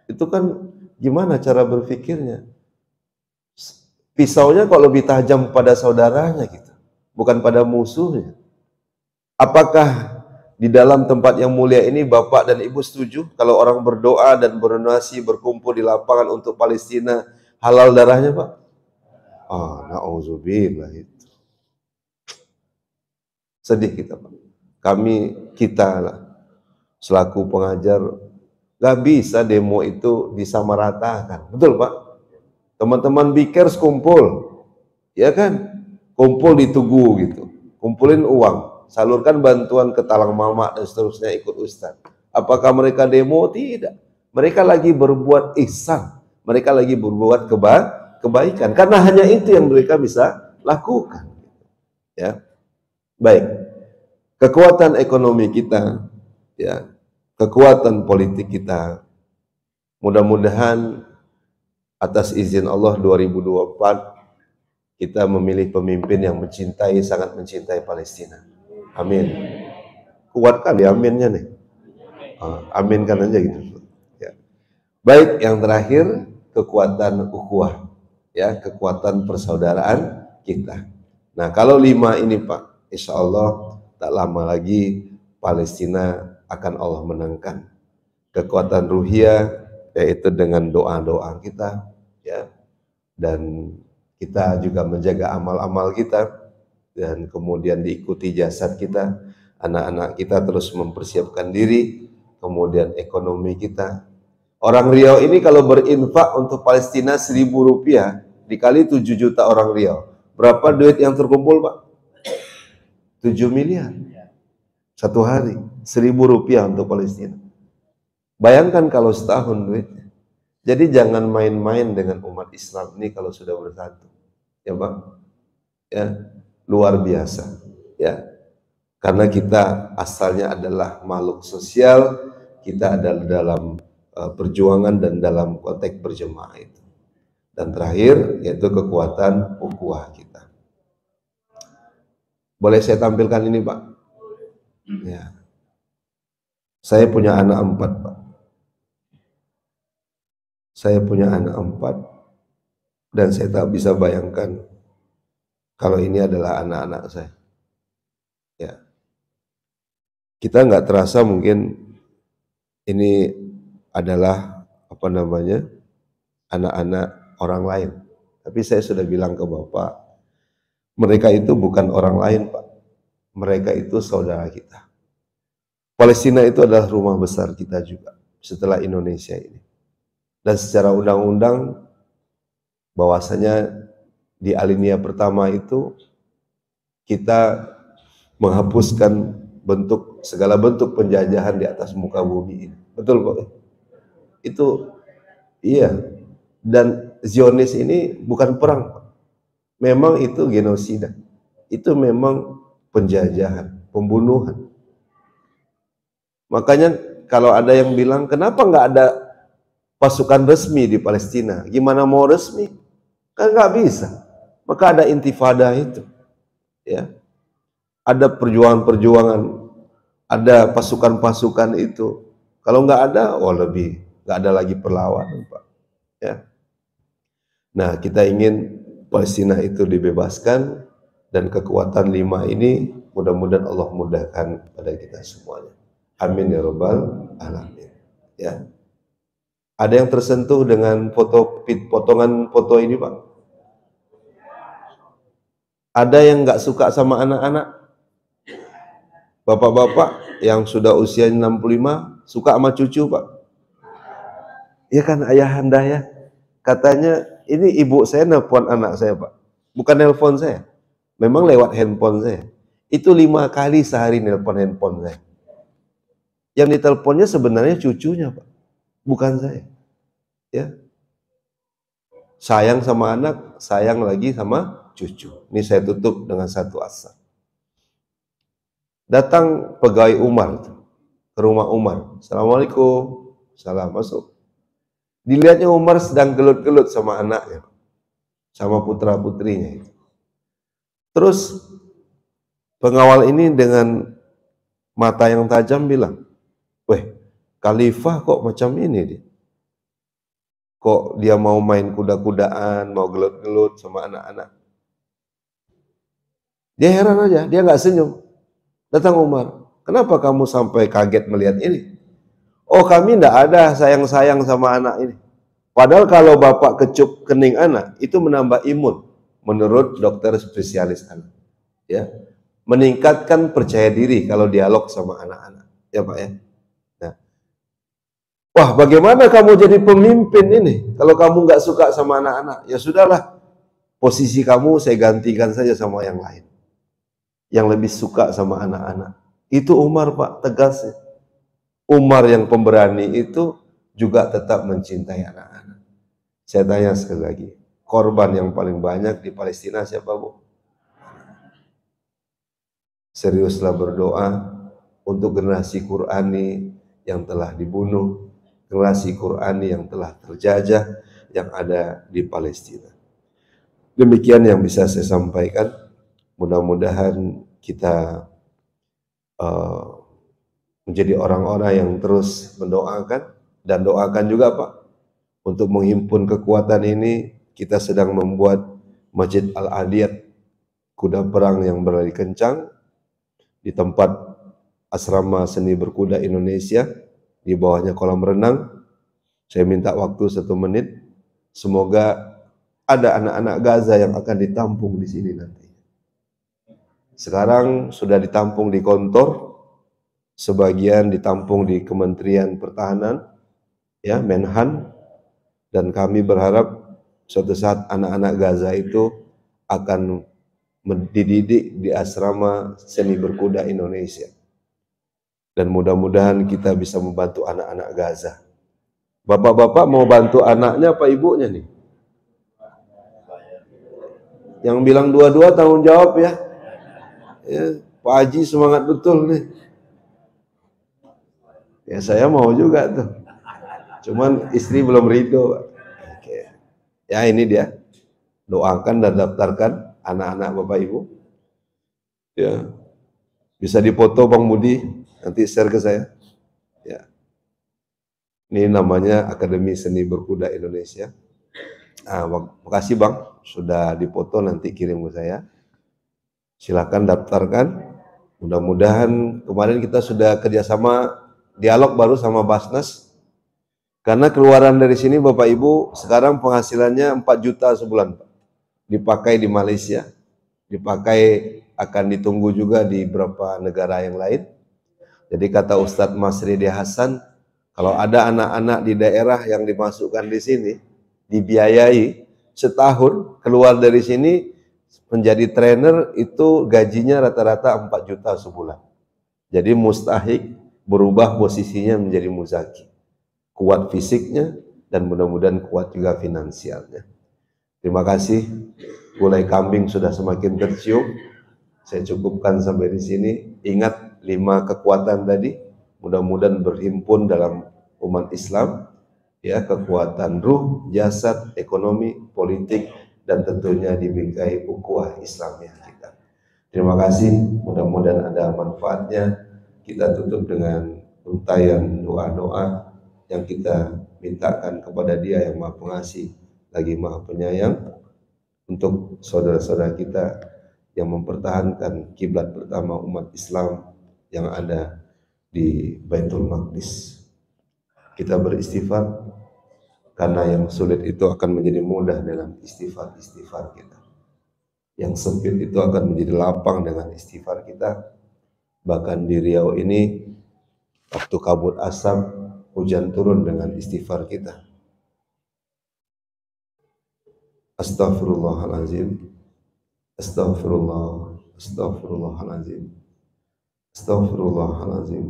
S1: Itu kan gimana cara berpikirnya? Pisaunya kok lebih tajam pada saudaranya gitu, bukan pada musuhnya. Apakah di dalam tempat yang mulia ini Bapak dan Ibu setuju kalau orang berdoa dan berdonasi berkumpul di lapangan untuk Palestina halal darahnya, Pak? Na'udzubillah itu. Sedih kita, Pak. Kita lah, selaku pengajar, gak bisa demo itu disamaratakan. Betul, Pak? Teman-teman Bikers kumpul, ya kan? Kumpul di Tugu gitu. Kumpulin uang, salurkan bantuan ke Talang Mama dan seterusnya ikut Ustaz. Apakah mereka demo? Tidak. Mereka lagi berbuat ihsan. Mereka lagi berbuat kebaikan. Karena hanya itu yang mereka bisa lakukan. Ya. Baik. Kekuatan ekonomi kita, ya, kekuatan politik kita, mudah-mudahan atas izin Allah 2024 kita memilih pemimpin yang sangat mencintai Palestina. Amin. Kuat kali aminnya nih. Aminkan aja gitu. Ya. Baik, yang terakhir kekuatan ukhuwah, ya, kekuatan persaudaraan kita. Nah, kalau 5 ini, Pak, insya Allah tak lama lagi Palestina akan Allah menangkan. Kekuatan ruhiyah, yaitu dengan doa-doa kita, ya, dan kita juga menjaga amal-amal kita, dan kemudian diikuti jasad kita, anak-anak kita terus mempersiapkan diri, kemudian ekonomi kita. Orang Riau ini kalau berinfak untuk Palestina 1.000 rupiah dikali 7 juta orang Riau, berapa duit yang terkumpul, Pak? 7 miliar satu hari, 1.000 rupiah untuk Palestina. Bayangkan kalau setahun duitnya. Jadi jangan main-main dengan umat Islam ini kalau sudah bersatu, ya Bang, ya, luar biasa, ya, karena kita asalnya adalah makhluk sosial, kita adalah dalam perjuangan dan dalam konteks berjemaah itu. Dan terakhir yaitu kekuatan ukhuwah kita. Boleh saya tampilkan ini, Pak? Ya. Saya punya anak 4, Pak. Saya punya anak 4 dan saya tak bisa bayangkan kalau ini adalah anak-anak saya. Ya. Kita nggak terasa mungkin ini adalah anak-anak orang lain. Tapi saya sudah bilang ke Bapak, mereka itu bukan orang lain, Pak. Mereka itu saudara kita. Palestina itu adalah rumah besar kita juga setelah Indonesia ini. Dan secara undang-undang bahwasanya di alinea pertama itu kita menghapuskan segala bentuk penjajahan di atas muka bumi ini. Betul, Pak? Itu iya. Dan Zionis ini bukan perang, Pak. Memang itu genosida. Itu memang penjajahan, pembunuhan. Makanya kalau ada yang bilang kenapa nggak ada pasukan resmi di Palestina, gimana mau resmi? Kan nggak bisa. Maka ada intifada itu, ya. Ada perjuangan-perjuangan, ada pasukan-pasukan itu. Kalau nggak ada, nggak ada lagi perlawanan, Pak. Ya. Nah, kita ingin Palestina itu dibebaskan dan kekuatan 5 ini mudah-mudahan Allah mudahkan pada kita semuanya. Amin ya rabbal alamin. Ya. Ada yang tersentuh dengan potongan foto ini, Pak? Ada yang nggak suka sama anak-anak? Bapak-bapak yang sudah usia 65 suka sama cucu, Pak? Iya kan, ayahanda ya? Katanya ini ibu saya nelpon anak saya, Pak. Bukan nelpon saya. Memang lewat handphone saya. Itu 5 kali sehari nelpon handphone saya. Yang diteleponnya sebenarnya cucunya, Pak. Bukan saya. Ya. Sayang sama anak, sayang lagi sama cucu. Ini saya tutup dengan satu asal. Datang pegawai Umar ke rumah Umar. Assalamualaikum. Salam, masuk. Dilihatnya Umar sedang gelut-gelut sama anaknya, sama putra-putrinya. Terus pengawal ini dengan mata yang tajam bilang, "Weh, Khalifah kok macam ini dia? Kok dia mau main kuda-kudaan, mau gelut-gelut sama anak-anak?" Dia heran aja, dia nggak senyum. Datang Umar, Kenapa kamu sampai kaget melihat ini? Oh, kami tidak ada sayang-sayang sama anak ini. Padahal kalau bapak kecup kening anak, itu menambah imun menurut dokter spesialis anak. Ya, meningkatkan percaya diri kalau dialog sama anak-anak. Ya Pak ya. Nah, wah, bagaimana kamu jadi pemimpin ini kalau kamu nggak suka sama anak-anak? Ya sudahlah, posisi kamu saya gantikan saja sama yang lain, yang lebih suka sama anak-anak. Itu Umar Pak, tegasnya. Umar yang pemberani itu juga tetap mencintai anak-anak. Saya tanya sekali lagi, korban yang paling banyak di Palestina siapa Bu? Seriuslah berdoa untuk generasi Qurani yang telah dibunuh, generasi Qurani yang telah terjajah, yang ada di Palestina. Demikian yang bisa saya sampaikan. Mudah-mudahan kita menjadi orang-orang yang terus mendoakan, dan doakan juga Pak, untuk menghimpun kekuatan ini. Kita sedang membuat Masjid Al-Adiyat, kuda perang yang berlari kencang, di tempat asrama seni berkuda Indonesia, di bawahnya kolam renang. Saya minta waktu 1 menit, semoga ada anak-anak Gaza yang akan ditampung di sini nanti. Sekarang sudah ditampung di Kontor, sebagian ditampung di Kementerian Pertahanan, ya, Menhan, dan kami berharap suatu saat anak-anak Gaza itu akan dididik di asrama seni berkuda Indonesia. Dan mudah-mudahan kita bisa membantu anak-anak Gaza. Bapak-bapak mau bantu anaknya apa ibunya nih? Yang bilang dua-dua tanggung jawab ya. Ya, Pak Haji semangat betul nih. Ya saya mau juga tuh. Cuman istri belum ridho. Oke. Ya ini dia. Doakan dan daftarkan anak-anak Bapak Ibu. Ya. Bisa dipoto Bang Budi, nanti share ke saya. Ya. Ini namanya Akademi Seni Berkuda Indonesia. Makasih Bang, sudah dipoto, nanti kirim ke saya. Silakan daftarkan. Mudah-mudahan kemarin kita sudah kerjasama dialog baru sama Basnas. Karena keluaran dari sini Bapak Ibu sekarang penghasilannya 4 juta sebulan Pak. Dipakai di Malaysia, dipakai akan ditunggu juga di beberapa negara yang lain. Jadi kata Ustadz Masridi Hasan, kalau ada anak-anak di daerah yang dimasukkan di sini, dibiayai setahun, keluar dari sini menjadi trainer, itu gajinya rata-rata 4 juta sebulan. Jadi mustahik berubah posisinya menjadi muzaki. Kuat fisiknya dan mudah-mudahan kuat juga finansialnya. Terima kasih. Gulai kambing sudah semakin tercium. Saya cukupkan sampai di sini. Ingat 5 kekuatan tadi, mudah-mudahan berhimpun dalam umat Islam. Ya, kekuatan ruh, jasad, ekonomi, politik, dan tentunya dibingkai ukhuwah Islamiyah kita. Terima kasih. Mudah-mudahan ada manfaatnya. Kita tutup dengan untayan doa-doa yang kita mintakan kepada Dia yang Maha Pengasih lagi Maha Penyayang, untuk saudara-saudara kita yang mempertahankan kiblat pertama umat Islam yang ada di Baitul Maqdis. Kita beristighfar karena yang sulit itu akan menjadi mudah dengan istighfar kita. Yang sempit itu akan menjadi lapang dengan istighfar kita. Bahkan di Riau ini waktu kabut asap, hujan turun dengan istighfar kita. Astaghfirullahalazim, astaghfirullahalazim, astaghfirullahalazim,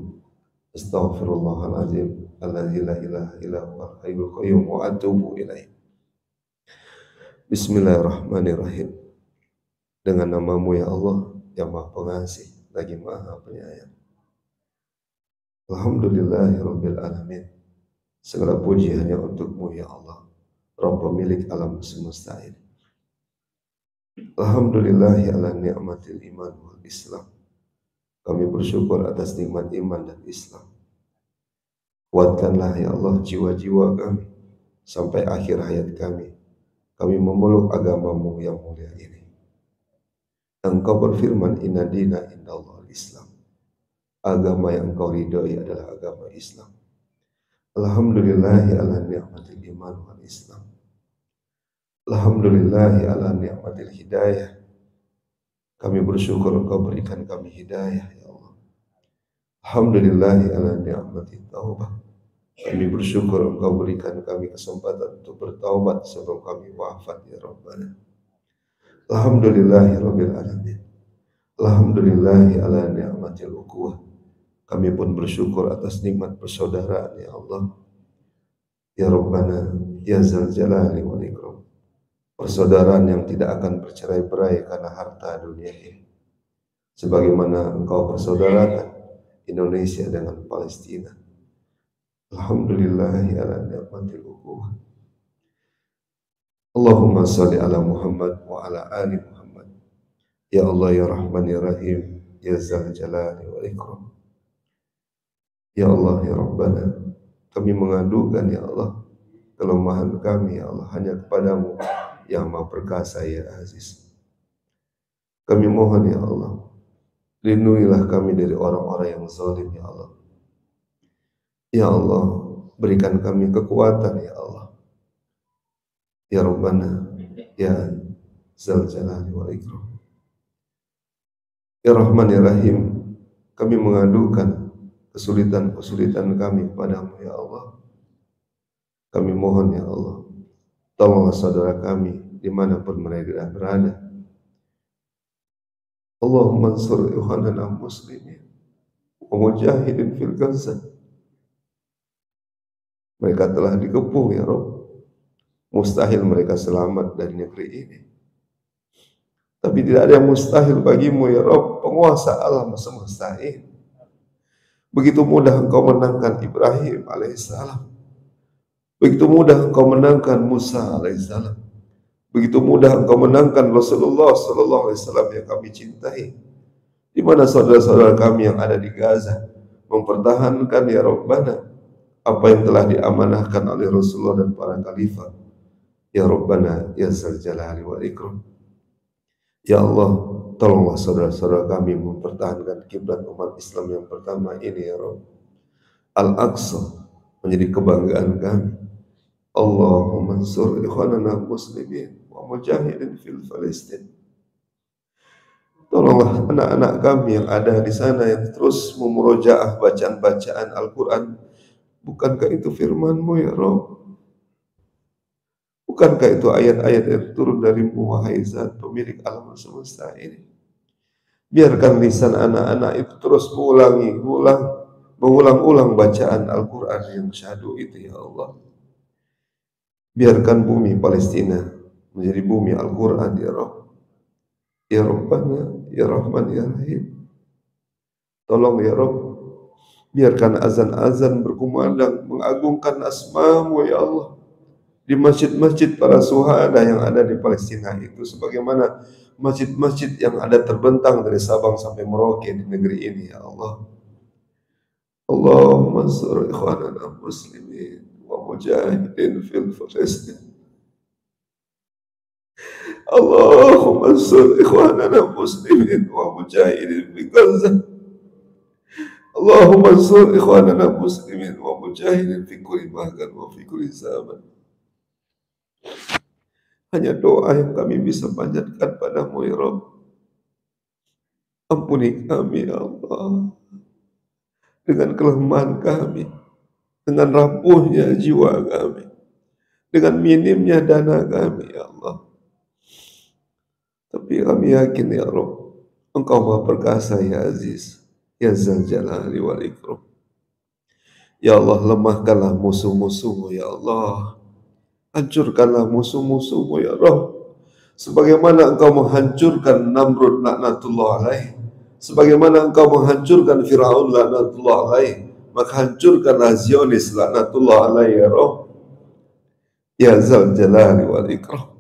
S1: astaghfirullahalazim, alladzi la ilaha illa huwal hayyul qayyum wa atubu ilaih. Bismillahirrahmanirrahim. Dengan namamu ya Allah yang Maha Pengasih lagi Maha Penyayang. Alhamdulillahirabbil alamin. Segala puji hanya untukmu ya Allah, Rabb pemilik alam semesta ini. Alhamdulillahi ala ni'matil iman wal Islam. Kami bersyukur atas nikmat iman dan Islam. Kuatkanlah ya Allah jiwa-jiwa kami sampai akhir hayat kami. Kami memeluk agamamu yang mulia ini. Engkau berfirman, inna dina indallah Islam. agama yang Engkau ridhoi adalah agama Islam. Alhamdulillahi ala ni'matil iman wal Islam. Alhamdulillahi ala ni'matil hidayah. Kami bersyukur Engkau berikan kami hidayah, ya Allah. Alhamdulillahi ala ni'matit taubah. Kami bersyukur Engkau berikan kami kesempatan untuk bertaubat sebelum kami wafat, ya Rabbana. Alhamdulillahi rabbil alamin. Alhamdulillahi ala ni'matil ukhuwah. Kami pun bersyukur atas nikmat persaudaraan, ya Allah. Ya Rabbana, ya Zal Jalali wal Ikram. Persaudaraan yang tidak akan bercerai-berai karena harta dunia ini. Sebagaimana Engkau persaudarakan Indonesia dengan Palestina. Alhamdulillahi ala ni'matil ukhuwah. Allahumma salli ala Muhammad wa ala ali Muhammad. Ya Allah, ya Rahman, ya Rahim, ya Zal Jalali wal Ikram. Ya Allah, ya Rabbana, kami mengadukan, ya Allah, kelemahan kami, ya Allah, hanya kepadamu yang Maha Perkasa, ya Aziz. Kami mohon, ya Allah, lindungilah kami dari orang-orang yang zalim, ya Allah. Ya Allah, berikan kami kekuatan, ya Allah. Ya Rabbana, ya Zal Jalali wal Ikram. Ya Rahman, ya Rahim, kami mengadukan kesulitan-kesulitan kami kepadamu, ya Allah. Kami mohon, ya Allah, tolonglah saudara kami dimanapun mereka berada. Allahumma ansur ikhwanana muslimin wa mujahidin fil Gaza. Mereka telah dikepung, ya Rabb. Mustahil mereka selamat dari negeri ini. Tapi tidak ada yang mustahil bagimu, ya Rabb, penguasa alam semesta ini. Begitu mudah Engkau menangkan Ibrahim alaihissalam. Begitu mudah Engkau menangkan Musa alaihissalam. Begitu mudah Engkau menangkan Rasulullah sallallahu alaihi wasallam yang kami cintai. Di mana saudara-saudara kami yang ada di Gaza mempertahankan, ya Rabbana, apa yang telah diamanahkan oleh Rasulullah dan para khalifah. Ya Rabbana, ya Zal Jalali wal Ikram. Ya Allah, tolonglah saudara-saudara kami mempertahankan kiblat umat Islam yang pertama ini, ya Rabb. Al-Aqsa menjadi kebanggaan kami. Allahumma ansur ikhwanana muslimin wa mujahidin fil Palestin. Tolonglah anak-anak kami yang ada di sana yang terus memurojaah bacaan-bacaan Al-Quran. Bukankah itu firman-Mu, ya Rabb? Bukankah itu ayat-ayat yang turun dari-Mu, wahai Zat pemilik alam semesta ini? Biarkan lisan anak-anak itu terus mengulang-ulang bacaan Al-Quran yang syahdu itu, ya Allah. Biarkan bumi Palestina menjadi bumi Al-Quran, ya Rabb. Ya Rabbana, ya Rahman, ya Rahim. Tolong, ya Rabb, biarkan azan-azan berkumandang mengagungkan asma-Mu, ya Allah, di masjid-masjid para syuhada yang ada di Palestina itu, sebagaimana masjid-masjid yang ada terbentang dari Sabang sampai Merauke di negeri ini, ya Allah. Allahumma ansur ikhwanana muslimin wa mujahidin fil Palestin. Allahumma ansur ikhwanana muslimin wa mujahidin fil Gaza. Allahumma ansur ikhwanana muslimin wa mujahidin fi kulli makan wa fi kulli zaman. Hanya doa yang kami bisa panjatkan padamu, ya Rabb. Ampuni kami, ya Allah, dengan kelemahan kami, dengan rapuhnya jiwa kami, dengan minimnya dana kami, ya Allah. Tapi kami yakin, ya Rabb, Engkau Maha Perkasa, ya Aziz, ya Zal Jalali wal Ikram. Ya Allah, lemahkanlah musuh-musuhmu, ya Allah. Hancurkanlah musuh-musuhmu, ya Rabb. Sebagaimana Engkau menghancurkan Namrud laknatullah alaih, sebagaimana Engkau menghancurkan Fir'aun laknatullah alaih, maka hancurkanlah Zionis laknatullah alaih, ya Rabb. Ya Zal Jalali wal Ikram.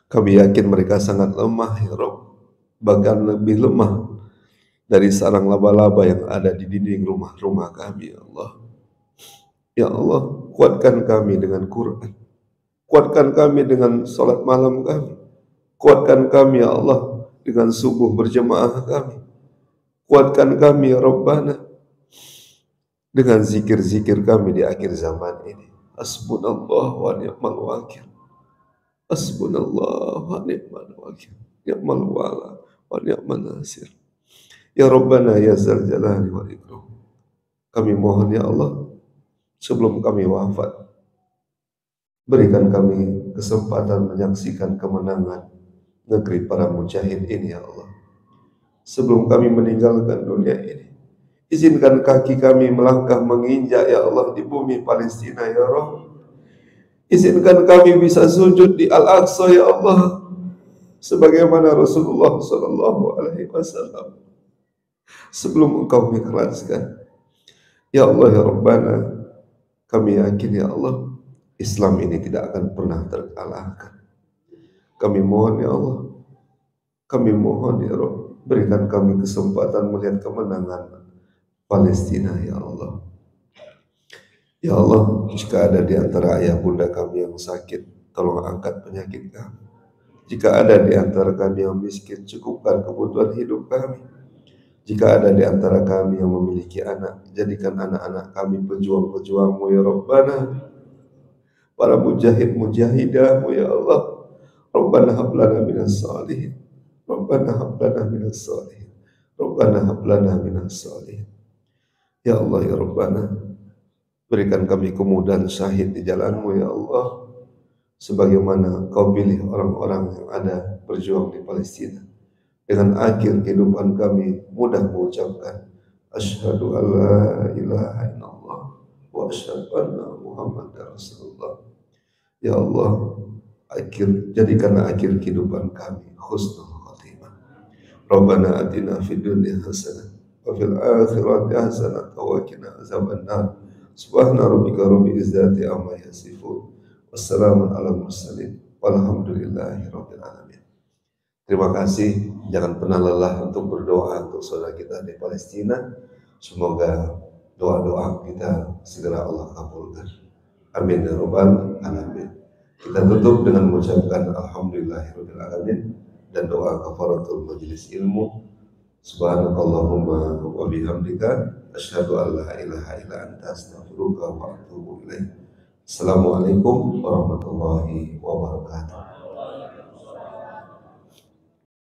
S1: Kami yakin mereka sangat lemah, ya Rabb, bahkan lebih lemah dari sarang laba-laba yang ada di dinding rumah-rumah kami, ya Allah. Ya Allah, kuatkan kami dengan Quran, kuatkan kami dengan salat malam kami, kuatkan kami, ya Allah, dengan subuh berjemaah kami, Kuatkan kami ya Rabbana dengan zikir-zikir kami di akhir zaman ini. Hasbunallah wa ni'mal wakil. Hasbunallah wa ni'mal wakil. Ni'mal wala wa ni'mal nasir. Ya Rabbana ya Zal Jalali wal Ikram. Kami mohon ya Allah, sebelum kami wafat, berikan kami kesempatan menyaksikan kemenangan negeri para mujahid ini ya Allah. Sebelum kami meninggalkan dunia ini, izinkan kaki kami melangkah menginjak ya Allah di bumi Palestina ya Rabb. Izinkan kami bisa sujud di Al-Aqsa ya Allah, sebagaimana Rasulullah Sallallahu Alaihi Wasallam sebelum Engkau mengikhlaskan. Ya Allah ya Rabbana, kami yakin ya Allah, Islam ini tidak akan pernah terkalahkan. Kami mohon ya Allah, kami mohon ya Rabb, berikan kami kesempatan melihat kemenangan Palestina ya Allah. Ya Allah, jika ada di antara ayah bunda kami yang sakit, tolong angkat penyakit kami. Jika ada di antara kami yang miskin, cukupkan kebutuhan hidup kami. Jika ada di antara kami yang memiliki anak, jadikan anak-anak kami pejuang-pejuang-Mu ya Rabbana, para mujahid-mujahidahmu ya Allah. Rabbana hablana minas salihin, Rabbana hablana minas salihin, Rabbana hablana minas salihin. Ya Allah ya Rabbana, berikan kami kemudahan syahid di jalan-Mu ya Allah, sebagaimana Kau pilih orang-orang yang ada berjuang di Palestina. Dengan akhir kehidupan kami mudah mengucapkan asyhadu alla ilaha illallah wa asyhadu anna muhammadar rasulullah. Ya Allah, jadikanlah akhir kehidupan kami husnul khatimah. Rabbana atina fid dunya hasanah wa fil akhirati hasanah wa qina azabannar. Subhana rabbika rabbil izzati amma yasifun. Wassalamun ala mursalin walhamdulillahi rabbil alamin. Terima kasih, jangan pernah lelah untuk berdoa untuk saudara kita di Palestina. Semoga doa-doa kita segera Allah kabulkan. Amin ya rabbal alamin. Kita tutup dengan mengucapkan alhamdulillahirabbil alamin dan doa kafaratul majelis ilmu. Subhanakallahumma wa bihamdika asyhadu an la ilaha illa anta astaghfiruka wa atubu ilaik. Assalamualaikum warahmatullahi wabarakatuh.